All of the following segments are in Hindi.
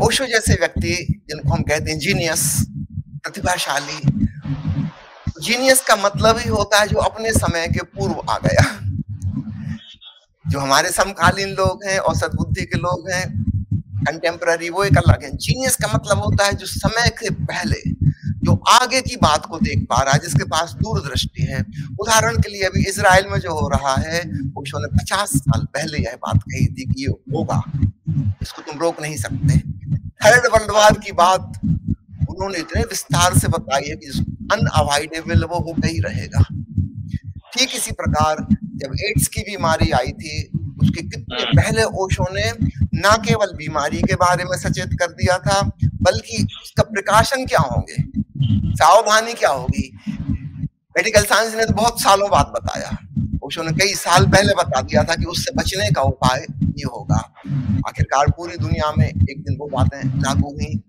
ओशो जैसे व्यक्ति जिनको हम कहते हैं जीनियस, प्रतिभाशाली, जीनियस का मतलब ही होता है जो अपने समय के पूर्व आ गया। जो हमारे समकालीन लोग हैं, औसत बुद्धि के लोग हैं, कंटेम्पररी, वो एक अलग है। जीनियस का मतलब होता है जो समय के पहले, जो आगे की बात को देख पा रहा है, जिसके पास दूरदृष्टि है। उदाहरण के लिए अभी इजराइल में जो हो रहा है, ओशो ने 50 साल पहले यह बात कही थी कि ये होगा, इसको तुम रोक नहीं सकते। थर्ड वर्ल्ड वॉर की बात उन्होंने इतने विस्तार से बताई है कि अनअवॉइडेबल वो होकर ही रहेगा। ठीक इसी प्रकार जब एड्स की बीमारी आई थी, उसके कितने पहले ओशो ने न केवल बीमारी के बारे में सचेत कर दिया था, बल्कि उसका प्रिकॉशन क्या होंगे, सावधानी क्या होगी। मेडिकल साइंस ने तो बहुत सालों बाद बताया, ओशो ने कई साल पहले बता दिया था कि उससे बचने का उपाय ये होगा। आखिरकार पूरी दुनिया में एक दिन वो बातें लागू हुई।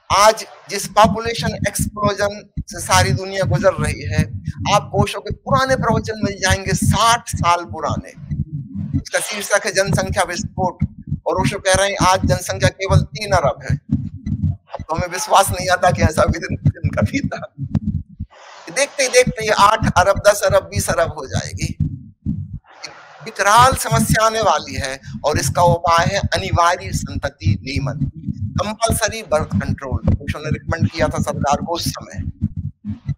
आज जिस पॉपुलेशन एक्सप्लोजन से सारी दुनिया गुजर रही है, आपको ओशो के पुराने प्रवचन मिल जाएंगे, 60 साल पुराने। उसका शीर्षक है जनसंख्या विस्फोट, और ओशो कह रहे हैं आज जनसंख्या केवल 3 अरब है। अब तो हमें विश्वास नहीं आता कि ऐसा भी दिन कभी था। देखते ही देखते ये 8 अरब, 10 अरब, 20 अरब हो जाएगी। विकराल समस्या आने वाली है, और इसका उपाय है अनिवार्य संतति नियमन, कंपल्सरी बर्थ कंट्रोल। ओशो ने रिकमेंड किया था सरकार को उस समय,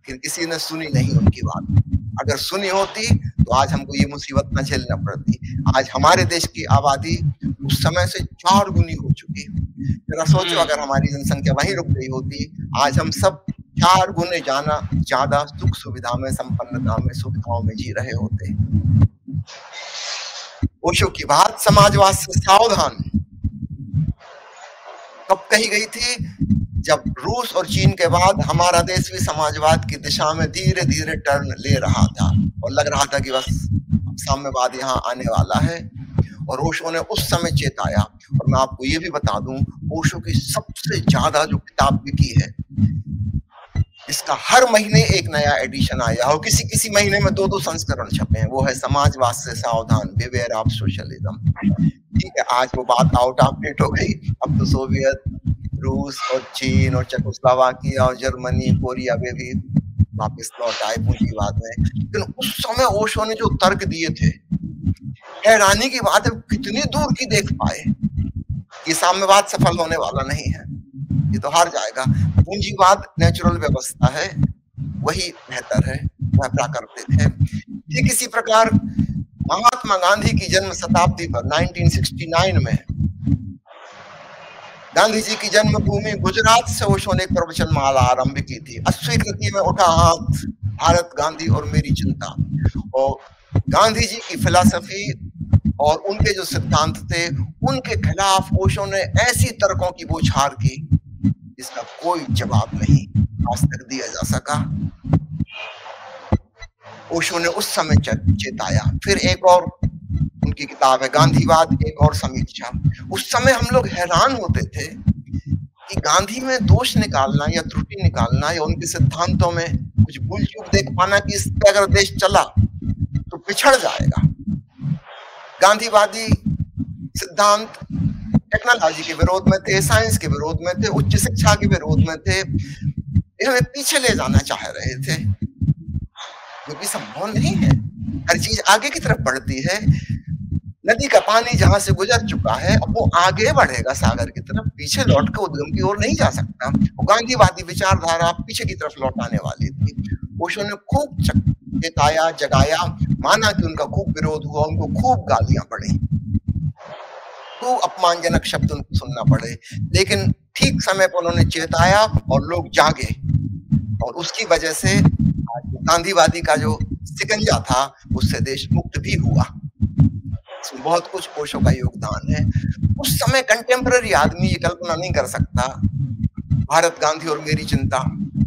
फिर किसी ने सुनी नहीं उनकी बात। अगर सुनी होती तो आज हमको ये मुसीबत न झेलना पड़ती। आज हमारे देश की आबादी उस समय से 4 गुनी हो चुकी। जरा सोचो, अगर हमारी जनसंख्या वहीं रुक गई होती, आज हम सब 4 गुने ज्यादा सुख सुविधा में, संपन्नता में, सुविधाओं में जी रहे होते। ओशो की बात समाजवाद से सावधान कब कही गई थी? जब रूस और चीन के बाद हमारा देश भी समाजवाद की दिशा में धीरे धीरे टर्न ले रहा था, और लग रहा था कि बस साम्यवाद यहाँ आने वाला है। और ओशो ने उस समय चेताया। और मैं आपको ये भी बता दूं, ओशो की सबसे ज्यादा जो किताब बिकी है, इसका हर महीने एक नया एडिशन आया, और किसी किसी महीने में 2-2 संस्करण छपे हैं, वो है समाजवाद से सावधान, बिवेयर ऑफ सोशलिज्म। ठीक है, आज वो बात आउट ऑफ डेट हो गई। अब तो सोवियत, रूस और चीन और चेकोस्लोवाकिया और जर्मनी, कोरिया में भी वापस लौट आए पूंजीवाद में। लेकिन उस समय ओशो ने जो तर्क दिए थे, हैरानी की बात है, कितनी दूर की देख पाए। ये साम्यवाद सफल होने वाला नहीं है, ये तो हार जाएगा। पूंजीवाद नेचुरल व्यवस्था है, वही बेहतर है, वह प्राकृतिक है। ठीक इसी प्रकार महात्मा गांधी की जन्म शताब्दी पर 1969 में गांधी जी की जन्मभूमि गुजरात से ओशो ने एक प्रवचन माला आरंभ की थी। अस्वीकृति में उठा हाथ, भारत गांधी और मेरी चिंता। और गांधी जी की फिलॉसफी और उनके जो सिद्धांत थे, उनके खिलाफ ओशो ने ऐसी तर्कों की बौछार की जिसका कोई जवाब नहीं आज तक दिया जा सका। ओशो ने उस समय चेताया। फिर एक और उनकी किताब है गांधीवाद, एक और समीक्षा। उस समय हम लोग हैरान होते थे कि गांधी में दोष निकालना या त्रुटि निकालना या उनके सिद्धांतों में कुछ भूल चूक देख पाना कि इस पे अगर देश चला तो पिछड़ जाएगा। गांधीवादी सिद्धांत टेक्नोलॉजी के विरोध में थे, साइंस के विरोध में थे, उच्च शिक्षा के विरोध में थे। हमें पीछे ले जाना चाह रहे थे, जो कि संभव नहीं है। हर चीज आगे की तरफ बढ़ती है। नदी का पानी जहां से गुजर चुका है, अब वो आगे बढ़ेगा सागर की तरफ, पीछे लौट के उद्गम की ओर नहीं जा सकता। वो गांधीवादी विचारधारा पीछे की तरफ लौटाने वाली थी। ओशो ने खूब चेताया, जगाया, माना कि उनका खूब विरोध हुआ, उनको खूब गालियां पड़ी, खूब अपमानजनक शब्द उनको सुनना पड़े, लेकिन ठीक समय पर उन्होंने चेताया और लोग जागे। और उसकी वजह से गांधीवादी का जो शिकंजा था उससे देश मुक्त भी हुआ। इसमें बहुत कुछ ओशो का योगदान है। उस समय कंटेम्पररी आदमी ये कल्पना नहीं कर सकता, भारत गांधी और मेरी चिंता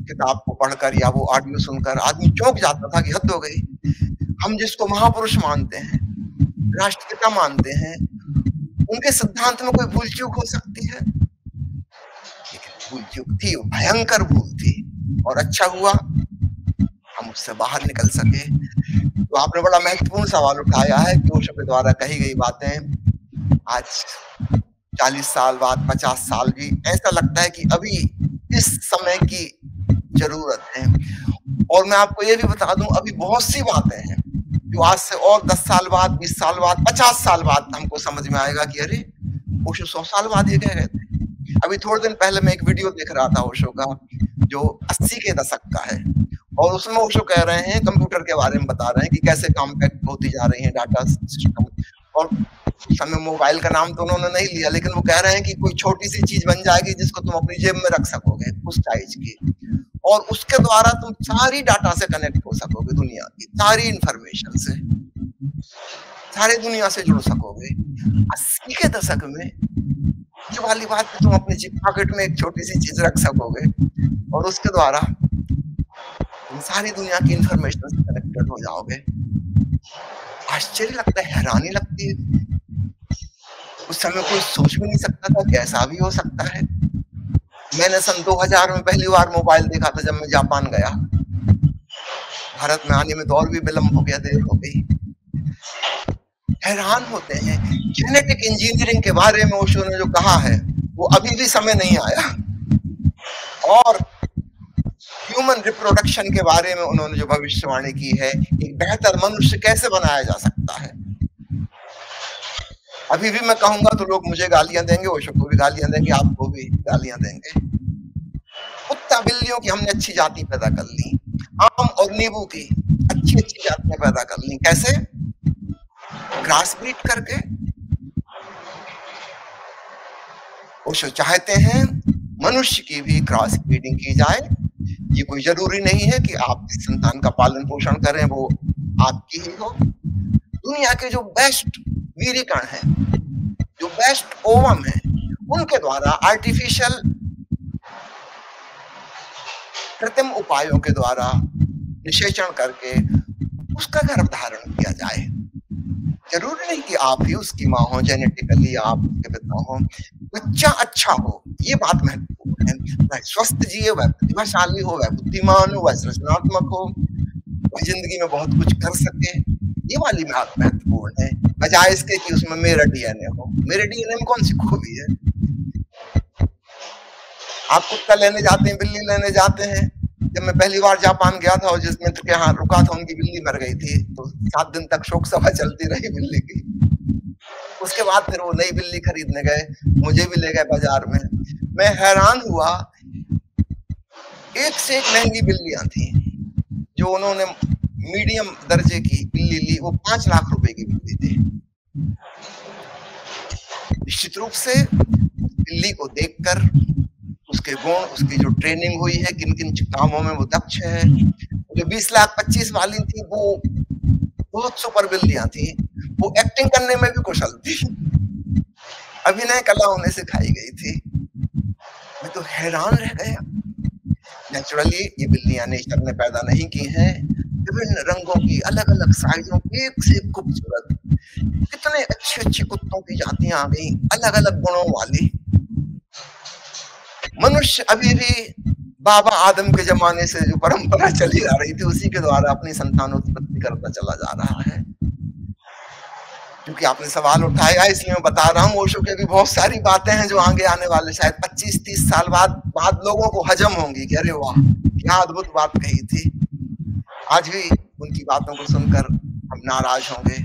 किताब को पढ़कर या वो ऑडियो सुनकर आदमी चौंक जाता था कि हद हो गई। हम जिसको महापुरुष मानते हैं, राष्ट्रपिता मानते हैं, उनके सिद्धांत में कोई भूल चूक हो सकती है? लेकिन भूल चूक थी, भयंकर भूल थी, और अच्छा हुआ हम उससे बाहर निकल सके। तो आपने बड़ा महत्वपूर्ण सवाल उठाया है कि ओशो के द्वारा कही गई बातें आज 40 साल बाद, 50 साल भी ऐसा लगता है कि अभी इस समय की जरूरत है। और मैं आपको ये भी बता दूं, अभी बहुत सी बातें हैं जो आज से और 10 साल बाद, 20 साल बाद, 50 साल बाद हमको समझ में आएगा कि अरे ओशो 100 साल बाद ये कह रहे थे। अभी थोड़े दिन पहले मैं एक वीडियो देख रहा था ओशो का, जो 80 के दशक का है, और उसमें ओशो कह रहे हैं, कंप्यूटर के बारे में बता रहे हैं कि कैसे कॉम्पैक्ट होती जा रही है डाटा सिस्टम। और समय मोबाइल का नाम तो उन्होंने नहीं लिया, लेकिन वो कह रहे हैं कि कोई छोटी सी चीज बन जाएगी जिसको तुम अपनी जेब में रख सकोगे, उस साइज की, और उसके द्वारा तुम सारी डाटा से कनेक्ट हो सकोगे, दुनिया की सारी इंफॉर्मेशन से, सारी दुनिया से जुड़ सकोगे। 80 के दशक में ये वाली बात कि तुम अपने जिप पॉकेट में एक छोटी सी चीज रख सकोगे और उसके द्वारा तुम सारी दुनिया की इंफॉर्मेशन से कनेक्टेड हो जाओगे। आश्चर्य लगता है, हैरानी लगती है। उस समय कोई सोच भी नहीं सकता था कि ऐसा भी हो सकता है। मैंने सन 2000 में पहली बार मोबाइल देखा था, जब मैं जापान गया। भारत में आने में तो और भी विलंब हो गया, देर हो गई। हैरान होते हैं, जेनेटिक इंजीनियरिंग के बारे में ओशो ने जो कहा है वो अभी भी समय नहीं आया, और ह्यूमन रिप्रोडक्शन के बारे में उन्होंने जो भविष्यवाणी की है, एक बेहतर मनुष्य कैसे बनाया जा सकता है, अभी भी मैं कहूंगा तो लोग मुझे गालियां देंगे, ओशो को भी गालियां देंगे, आपको भी गालियां देंगे। कुत्ता बिल्लियों की हमने अच्छी जाति पैदा कर ली, आम और नींबू की अच्छी अच्छी जातियां पैदा कर ली। कैसे? क्रॉस ब्रीड करके। ओशो चाहते हैं मनुष्य की भी क्रॉस ब्रीडिंग की जाए। ये कोई जरूरी नहीं है कि आप जिस संतान का पालन पोषण करें वो आपकी ही हो। दुनिया के जो बेस्ट वीर्यकण हैं, जो बेस्ट ओवम है, उनके द्वारा आर्टिफिशियल कृत्रिम उपायों के द्वारा निषेचन करके उसका गर्भधारण किया जाए। जरूरी नहीं कि आप ही उसकी माँ हो, जेनेटिकली आप उसके पिता हो। बच्चा अच्छा हो, ये बात महत्वपूर्ण है। वह स्वस्थ जिए, वह प्रतिभाशाली हो, वह बुद्धिमान हो, वह सृजनात्मक हो, वह जिंदगी में बहुत कुछ कर सके, ये वाली बात महत्वपूर्ण है, बजाय इसके कि उसमें मेरा डीएनए हो। मेरे डीएनए में कौन सी खूबी है? आप कुत्ता लेने जाते हैं, बिल्ली लेने जाते हैं। जब मैं पहली बार जापान गया था और जिस मित्र के यहाँ रुका था, उनकी बिल्ली मर गई थी, तो 7 दिन तक शोक सभा चलती रही बिल्ली की। उसके बाद फिर वो नई बिल्ली खरीदने गए, मुझे भी ले गए बाजार में। मैं हैरान हुआ, एक से एक महंगी बिल्लियां थी। जो उन्होंने मीडियम दर्जे की बिल्ली ली, वो 5 लाख रुपए की बिल्ली थी। निश्चित रूप से बिल्ली को देखकर उसके गुण, उसकी जो ट्रेनिंग हुई है, किन किन कामों में वो दक्ष है। जो 20 लाख 25 वाली थी, वो बहुत सुपर बिल्लियां थी। वो एक्टिंग करने में भी कुशल थी, अभिनय कला उन्हें सिखाई गई थी। मैं तो हैरान रह गया। नेचुरली ये बिल्लियां नेचर ने पैदा नहीं की हैं, विभिन्न रंगों की, अलग अलग साइजों की, एक से एक खूबसूरत। कितने अच्छे अच्छे कुत्तों की जातियां आ गई, अलग अलग गुणों वाली। मनुष्य अभी भी बाबा आदम के जमाने से जो परंपरा चली आ रही थी, उसी के द्वारा अपनी संतानोत्पत्ति करता चला जा रहा है। क्योंकि आपने सवाल उठाया, इसलिए मैं बता रहा हूँ। ओशो की भी बहुत सारी बातें हैं जो आगे आने वाले शायद 25-30 साल बाद लोगों को हजम होंगी कि अरे वाह, क्या अद्भुत बात कही थी। आज भी उनकी बातों को सुनकर हम नाराज होंगे।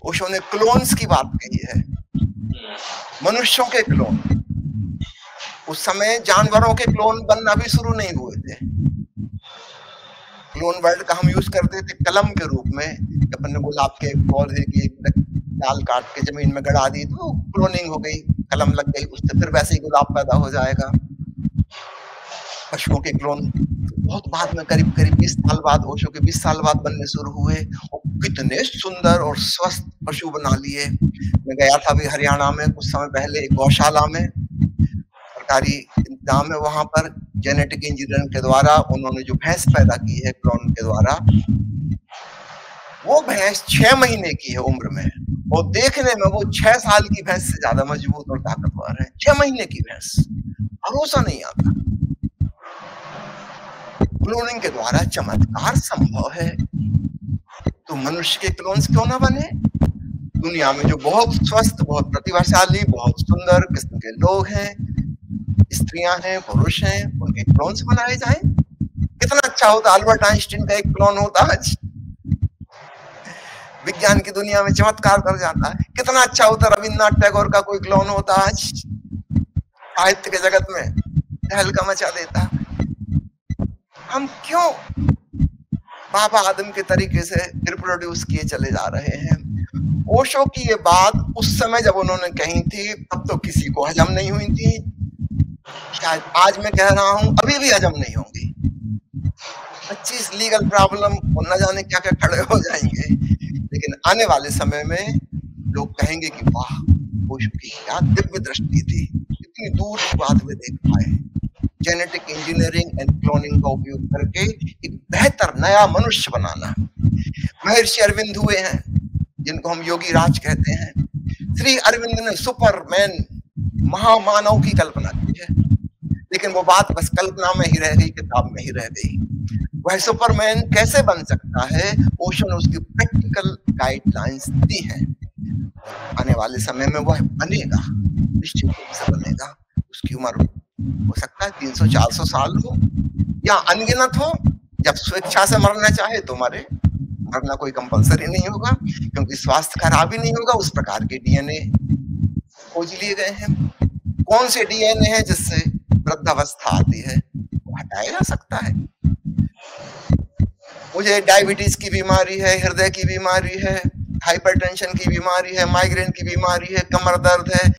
ओशो ने क्लोन्स की बात कही है, मनुष्यों के क्लोन। उस समय जानवरों के क्लोन बनना भी शुरू नहीं हुए थे। क्लोन वर्ड का हम यूज करते थे कलम के रूप में। अपन ने गुलाब के पौधे की एक डाल काट के जमीन में गड़ा दी तो क्लोनिंग हो गई, कलम लग गई, उससे फिर वैसे ही गुलाब पैदा हो जाएगा। पशुओं के क्लोन बहुत बाद में, करीब 20 साल बाद, ओशो के 20 साल बाद बनने शुरू हुए, और कितने सुंदर और स्वस्थ पशु बना लिए। मैं गया था अभी हरियाणा में कुछ समय पहले, एक गौशाला में, सरकारी इंतजाम है वहां पर। जेनेटिक इंजीनियरिंग के द्वारा उन्होंने जो भैंस पैदा की है क्लोन के द्वारा, वो भैंस 6 महीने की है उम्र में, और देखने में वो 6 साल की भैंस से ज्यादा मजबूत और ताकतवर है। 6 महीने की भैंस, भरोसा नहीं आता। क्लोनिंग के द्वारा चमत्कार संभव है, तो मनुष्य के क्लोन्स क्यों ना बने? दुनिया में जो बहुत स्वस्थ, बहुत प्रतिभाशाली, बहुत सुंदर किस्म के लोग हैं, स्त्रियां हैं, पुरुष हैं, उनके क्लोन्स बनाए जाएं। कितना अच्छा होता अल्बर्ट आइंस्टीन का एक क्लोन होता आज विज्ञान की दुनिया में चमत्कार कर जाता है। कितना अच्छा होता रविन्द्रनाथ टैगोर का कोई क्लोन होता आज साहित्य के जगत में तहलका मचा देता। हम क्यों बाबा आदम के तरीके से रिप्रोड्यूस किए चले जा रहे हैं? ओशो की ये बात उस समय जब उन्होंने कही थी तब तो किसी को हजम नहीं हुई थी, शायद आज मैं कह रहा हूं अभी भी हजम नहीं होंगी। 25 लीगल प्रॉब्लम और न जाने क्या क्या खड़े हो जाएंगे, लेकिन आने वाले समय में लोग कहेंगे कि वाह, ओशो की क्या दिव्य दृष्टि थी, इतनी दूर की बात वे देख पाए। जेनेटिक इंजीनियरिंग एंड क्लोनिंग का उपयोग करके एक बेहतर नया मनुष्य बनाना। महर्षि अरविंद हुए हैं जिनको हम योगी राज कहते हैं। श्री अरविंद ने सुपरमैन, महामानव की कल्पना की है, लेकिन वो बात बस कल्पना में ही रह गई, किताब में ही रह गई। वह सुपरमैन कैसे बन सकता है, ओशो ने उसकी प्रैक्टिकल गाइडलाइंस दी है। आने वाले समय में वह बनेगा, निश्चित रूप से बनेगा। उसकी उम्र हो सकता है 300-400 साल हो या अनगिनत हो। जब स्वेच्छा से मरना चाहे तो मरे, मरना कोई कंपलसरी नहीं होगा, क्योंकि स्वास्थ्य खराब ही नहीं होगा। उस प्रकार के डीएनए खोज लिए गए हैं। कौन से डीएनए है जिससे वृद्धावस्था आती है, वो हटाया जा सकता है। मुझे डायबिटीज की बीमारी है, हृदय की बीमारी है, हाइपरटेंशन की बीमारी है, माइग्रेन की बीमारी है, कमर दर्द है,